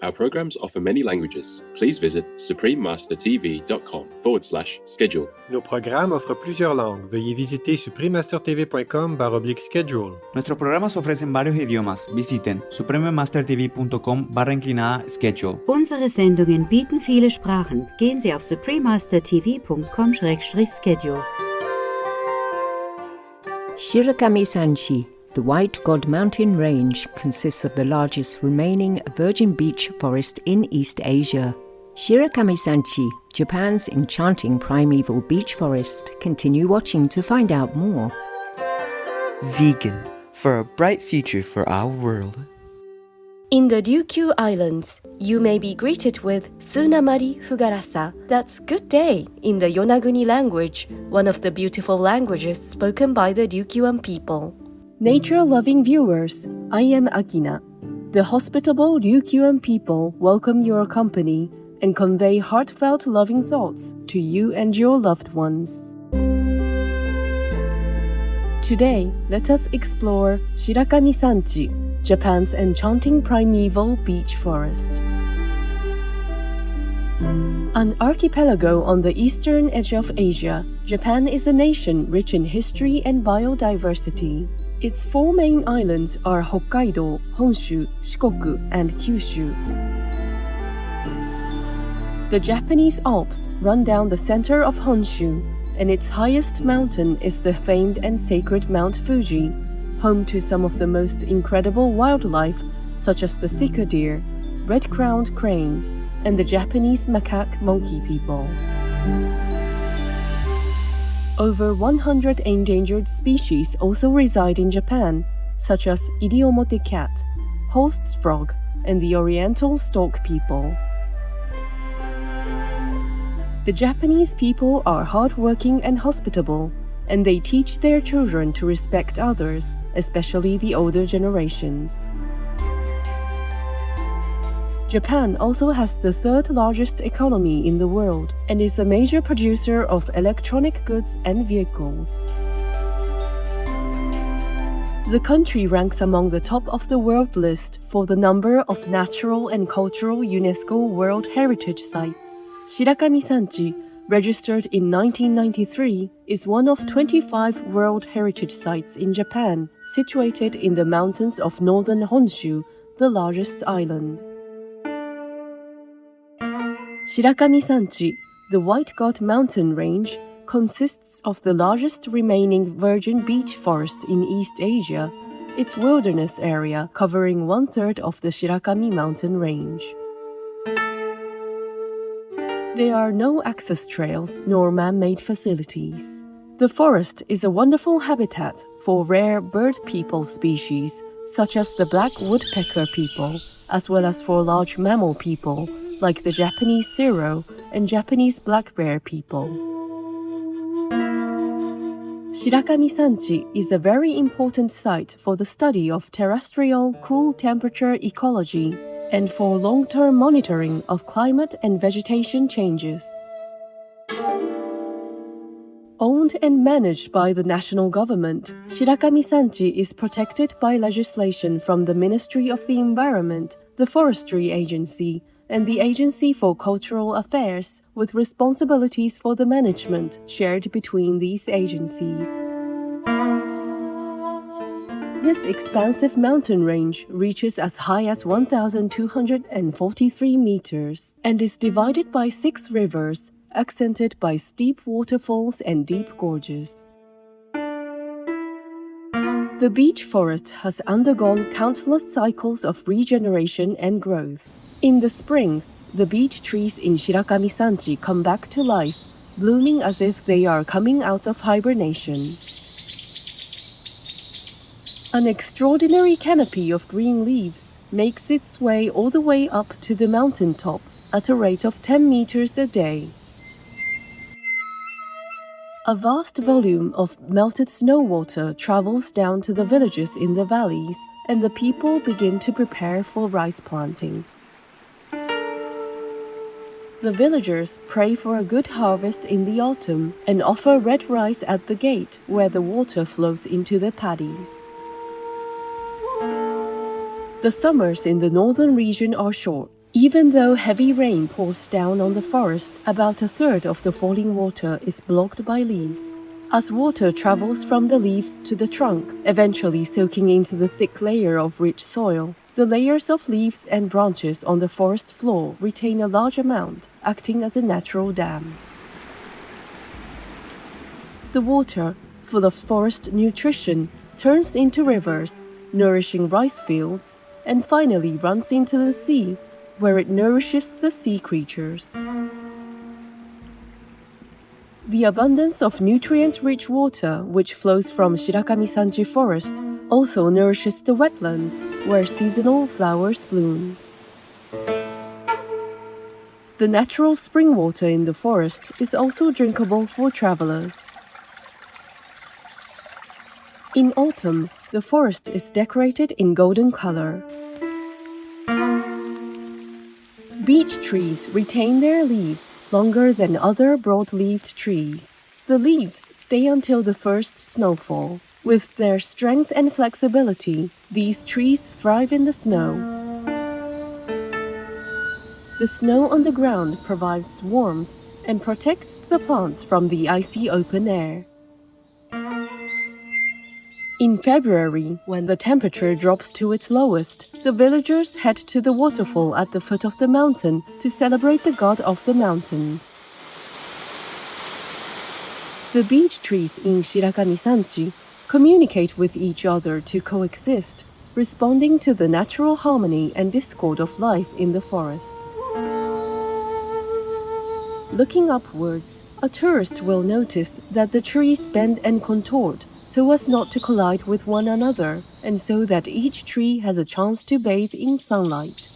Our programs offer many languages. Please visit suprememastertv.com/schedule. Nos programas offrent plusieurs langues. Veuillez visiter suprememastertv.com/schedule. Nuestros programas ofrecen varios idiomas. Visiten suprememastertv.com/schedule. Unsere Sendungen bieten viele Sprachen. Gehen Sie auf suprememastertv.com/schedule. Shirakami-Sanchi, the White God Mountain Range, consists of the largest remaining virgin beech forest in East Asia. Shirakami-Sanchi, Japan's enchanting primeval beech forest. Continue watching to find out more. Vegan, for a bright future for our world. In the Ryukyu Islands, you may be greeted with Tsunamari Fugarasa, that's good day in the Yonaguni language, one of the beautiful languages spoken by the Ryukyuan people. Nature-loving viewers, I am Akina. The hospitable Ryukyuan people welcome your company and convey heartfelt loving thoughts to you and your loved ones. Today, let us explore Shirakami-Sanchi, Japan's enchanting primeval beech forest. An archipelago on the eastern edge of Asia, Japan is a nation rich in history and biodiversity. Its four main islands are Hokkaido, Honshu, Shikoku, and Kyushu. The Japanese Alps run down the center of Honshu, and its highest mountain is the famed and sacred Mount Fuji, home to some of the most incredible wildlife such as the sika deer, red-crowned crane, and the Japanese macaque monkey people. Over 100 endangered species also reside in Japan, such as Iriomote cat, Holst's frog, and the oriental stork people. The Japanese people are hardworking and hospitable, and they teach their children to respect others, especially the older generations. Japan also has the third largest economy in the world and is a major producer of electronic goods and vehicles. The country ranks among the top of the world list for the number of natural and cultural UNESCO World Heritage Sites. Shirakami-Sanchi, registered in 1993, is one of 25 World Heritage Sites in Japan, situated in the mountains of northern Honshu, the largest island. Shirakami-Sanchi, the White God Mountain Range, consists of the largest remaining virgin beech forest in East Asia, its wilderness area covering 1/3 of the Shirakami mountain range. There are no access trails nor man-made facilities. The forest is a wonderful habitat for rare bird people species, such as the black woodpecker people, as well as for large mammal people, like the Japanese sero and Japanese black bear people. Shirakami-Sanchi is a very important site for the study of terrestrial cool temperature ecology and for long-term monitoring of climate and vegetation changes. Owned and managed by the national government, Shirakami-Sanchi is protected by legislation from the Ministry of the Environment, the Forestry Agency, and the Agency for Cultural Affairs, with responsibilities for the management shared between these agencies. This expansive mountain range reaches as high as 1,243 meters and is divided by 6 rivers, accented by steep waterfalls and deep gorges. The beech forest has undergone countless cycles of regeneration and growth. In the spring, the beech trees in Shirakami-Sanchi come back to life, blooming as if they are coming out of hibernation. An extraordinary canopy of green leaves makes its way all the way up to the mountain top at a rate of 10 meters a day. A vast volume of melted snow water travels down to the villages in the valleys, and the people begin to prepare for rice planting. The villagers pray for a good harvest in the autumn and offer red rice at the gate where the water flows into the paddies. The summers in the northern region are short, Even though heavy rain pours down on the forest, about a third of the falling water is blocked by leaves. As water travels from the leaves to the trunk, eventually soaking into the thick layer of rich soil, the layers of leaves and branches on the forest floor retain a large amount, acting as a natural dam. The water, full of forest nutrition, turns into rivers, nourishing rice fields, and finally runs into the sea, where it nourishes the sea creatures. The abundance of nutrient-rich water which flows from Shirakami-Sanchi forest also nourishes the wetlands, where seasonal flowers bloom. The natural spring water in the forest is also drinkable for travelers. In autumn, the forest is decorated in golden color. Beech trees retain their leaves longer than other broad-leaved trees. The leaves stay until the first snowfall. With their strength and flexibility, these trees thrive in the snow. The snow on the ground provides warmth and protects the plants from the icy open air. In February, when the temperature drops to its lowest, the villagers head to the waterfall at the foot of the mountain to celebrate the god of the mountains. The beech trees in Shirakami-Sanchi communicate with each other to coexist, responding to the natural harmony and discord of life in the forest. Looking upwards, a tourist will notice that the trees bend and contort so as not to collide with one another, and so that each tree has a chance to bathe in sunlight.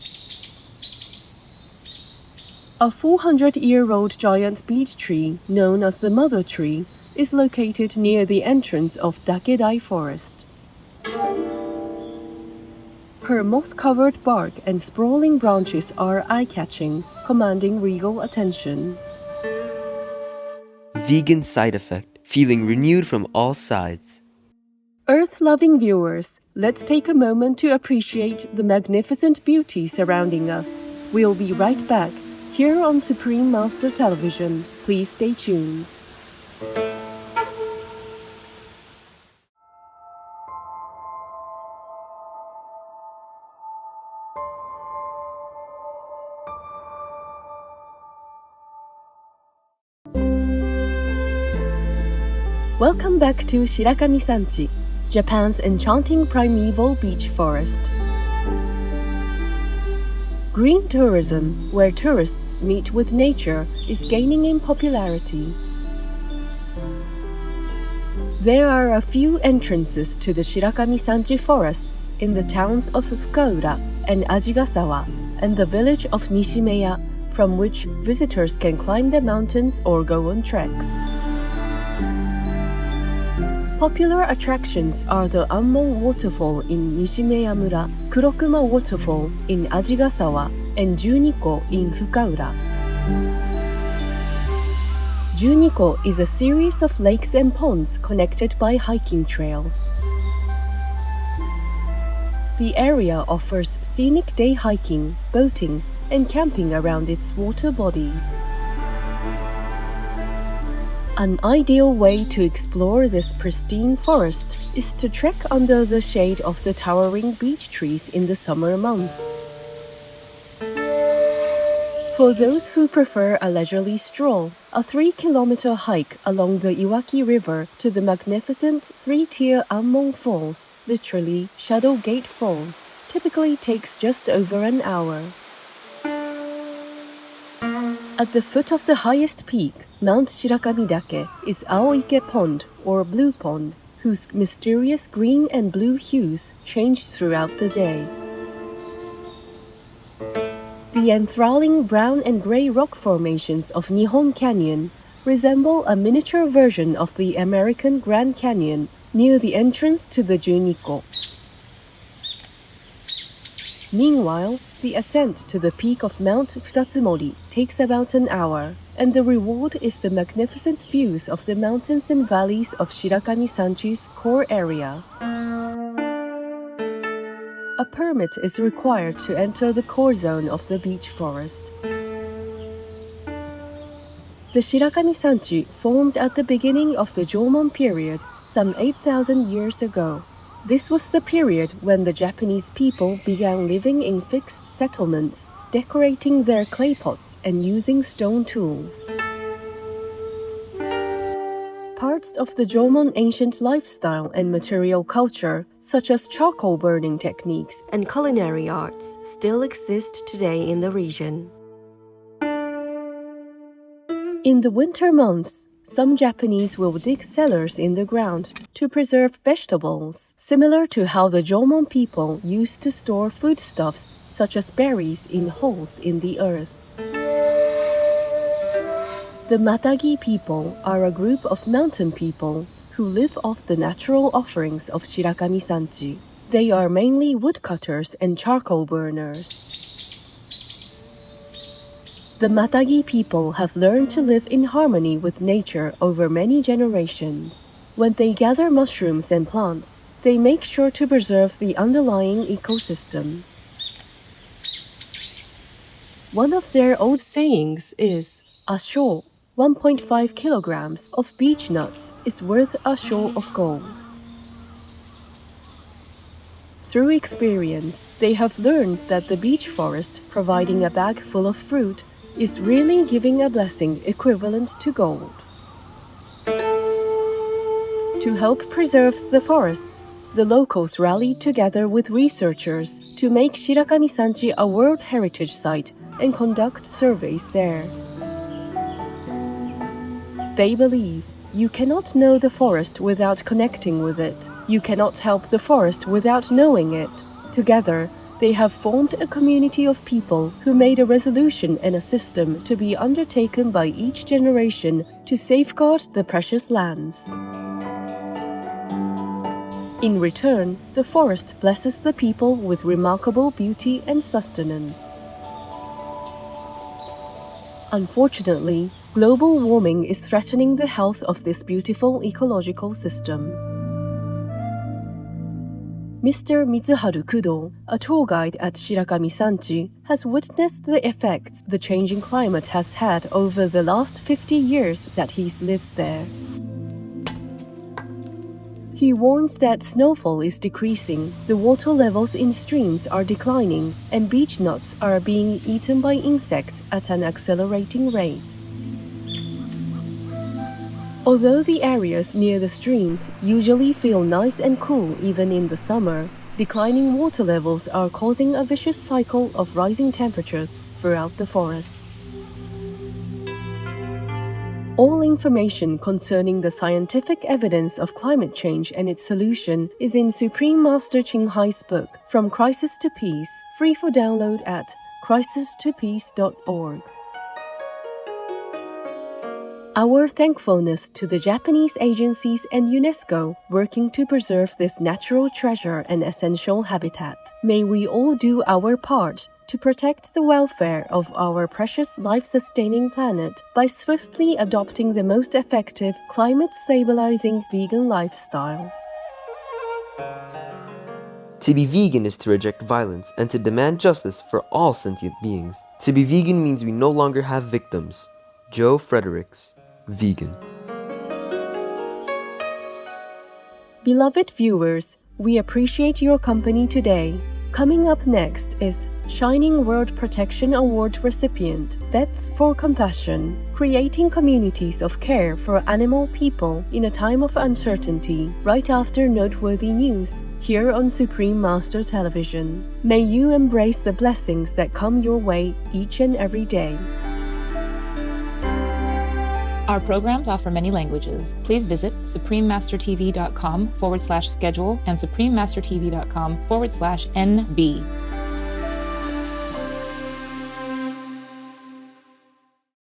A 400-year-old giant beech tree, known as the mother tree, is located near the entrance of Dakedai Forest. Her moss-covered bark and sprawling branches are eye-catching, commanding regal attention. Vegan side effect. Feeling renewed from all sides. Earth-loving viewers, let's take a moment to appreciate the magnificent beauty surrounding us. We'll be right back, here on Supreme Master Television. Please stay tuned. Welcome back to Shirakami-Sanchi, Japan's enchanting primeval beech forest. Green tourism, where tourists meet with nature, is gaining in popularity. There are a few entrances to the Shirakami-Sanchi forests in the towns of Fukaura and Ajigasawa and the village of Nishimeya, from which visitors can climb the mountains or go on treks. Popular attractions are the Ammon Waterfall in Nishimeya-mura, Kurokuma Waterfall in Ajigasawa, and Juniko in Fukaura. Juniko is a series of lakes and ponds connected by hiking trails. The area offers scenic day hiking, boating, and camping around its water bodies. An ideal way to explore this pristine forest is to trek under the shade of the towering beech trees in the summer months. For those who prefer a leisurely stroll, a 3-kilometer hike along the Iwaki River to the magnificent 3-tier Ammon Falls, literally Shadow Gate Falls, typically takes just over an hour. At the foot of the highest peak, Mount Shirakami-dake, is Aoike Pond, or Blue Pond, whose mysterious green and blue hues change throughout the day. The enthralling brown and gray rock formations of Nihon Canyon resemble a miniature version of the American Grand Canyon near the entrance to the Juniko. Meanwhile, the ascent to the peak of Mount Futatsumori takes about an hour, and the reward is the magnificent views of the mountains and valleys of Shirakami-Sanchi's core area. A permit is required to enter the core zone of the beech forest. The Shirakami-Sanchi formed at the beginning of the Jomon period, some 8,000 years ago. This was the period when the Japanese people began living in fixed settlements, decorating their clay pots and using stone tools. Parts of the Jomon ancient lifestyle and material culture, such as charcoal burning techniques and culinary arts, still exist today in the region. In the winter months, some Japanese will dig cellars in the ground to preserve vegetables, similar to how the Jomon people used to store foodstuffs such as berries in holes in the earth. The Matagi people are a group of mountain people who live off the natural offerings of Shirakami-Sanchi. They are mainly woodcutters and charcoal burners. The Matagi people have learned to live in harmony with nature over many generations. When they gather mushrooms and plants, they make sure to preserve the underlying ecosystem. One of their old sayings is, "A sho, 1.5 kilograms of beech nuts is worth a sho of gold." Through experience, they have learned that the beech forest providing a bag full of fruit is really giving a blessing equivalent to gold. To help preserve the forests, the locals rallied together with researchers to make Shirakami-Sanchi a World Heritage Site and conduct surveys there. They believe you cannot know the forest without connecting with it. You cannot help the forest without knowing it. Together, they have formed a community of people who made a resolution and a system to be undertaken by each generation to safeguard the precious lands. In return, the forest blesses the people with remarkable beauty and sustenance. Unfortunately, global warming is threatening the health of this beautiful ecological system. Mr. Mitsuharu Kudo, a tour guide at Shirakami-Sanchi, has witnessed the effects the changing climate has had over the last 50 years that he's lived there. He warns that snowfall is decreasing, the water levels in streams are declining, and beech nuts are being eaten by insects at an accelerating rate. Although the areas near the streams usually feel nice and cool even in the summer, declining water levels are causing a vicious cycle of rising temperatures throughout the forests. All information concerning the scientific evidence of climate change and its solution is in Supreme Master Qinghai's book, From Crisis to Peace, free for download at crisistopeace.org. Our thankfulness to the Japanese agencies and UNESCO working to preserve this natural treasure and essential habitat. May we all do our part to protect the welfare of our precious life-sustaining planet by swiftly adopting the most effective climate-stabilizing vegan lifestyle. To be vegan is to reject violence and to demand justice for all sentient beings. To be vegan means we no longer have victims. Joe Fredericks, vegan. Beloved viewers, we appreciate your company today. Coming up next is Shining World Protection Award recipient, Vets for Compassion, creating communities of care for animal people in a time of uncertainty, right after noteworthy news, here on Supreme Master Television. May you embrace the blessings that come your way each and every day. Our programs offer many languages. Please visit suprememastertv.com/schedule and suprememastertv.com/NB.